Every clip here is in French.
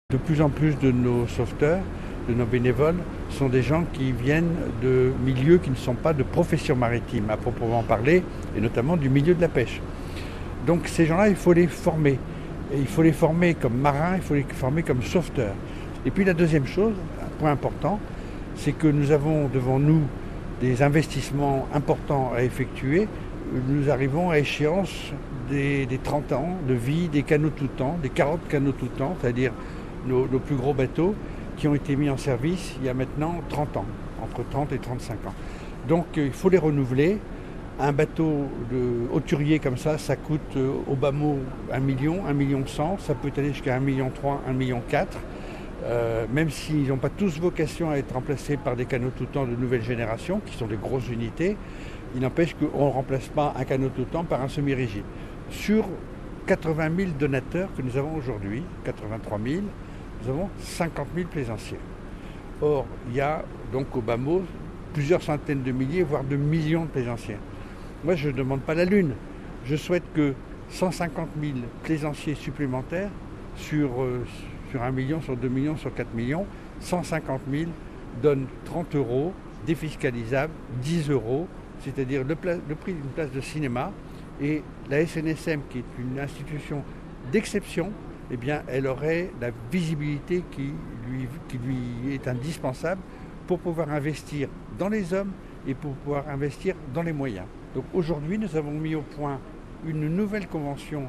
De plus en plus de nos sauveteurs, de nos bénévoles, sont des gens qui viennent de milieux qui ne sont pas de profession maritime à proprement parler, et notamment du milieu de la pêche. Donc ces gens-là, il faut les former. Et il faut les former comme marins, il faut les former comme sauveteurs. Et puis la deuxième chose, un point important, c'est que nous avons devant nous des investissements importants à effectuer. Nous arrivons à échéance des 30 ans de vie des canots tout temps, des 40 canots tout temps, c'est-à-dire nos plus gros bateaux qui ont été mis en service il y a maintenant 30 ans, entre 30 et 35 ans. Donc il faut les renouveler. Un bateau de hauturier comme ça coûte au bas mot 1 million, 1 million 100, ça peut aller jusqu'à 1 million 3, 1 million 4. Même s'ils n'ont pas tous vocation à être remplacés par des canots tout temps de nouvelle génération, qui sont des grosses unités, il n'empêche qu'on ne remplace pas un canot tout temps par un semi-rigide. Sur 80 000 donateurs que nous avons aujourd'hui, 83 000, nous avons 50 000 plaisanciers. Or, il y a donc au bas mot plusieurs centaines de milliers, voire de millions de plaisanciers. Moi, je ne demande pas la lune. Je souhaite que 150 000 plaisanciers supplémentaires sur 1 million, sur 2 millions, sur 4 millions, 150 000 donnent 30 euros, défiscalisables, 10 euros, c'est-à-dire le prix d'une place de cinéma. Et la SNSM, qui est une institution d'exception, eh bien, elle aurait la visibilité qui lui est indispensable pour pouvoir investir dans les hommes et pour pouvoir investir dans les moyens. Donc aujourd'hui, nous avons mis au point une nouvelle convention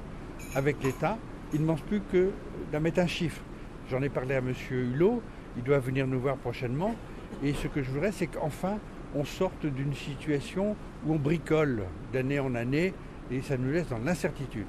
avec l'État. Il ne manque plus que d'en mettre un chiffre. J'en ai parlé à M. Hulot, il doit venir nous voir prochainement. Et ce que je voudrais, c'est qu'enfin, on sorte d'une situation où on bricole d'année en année et ça nous laisse dans l'incertitude.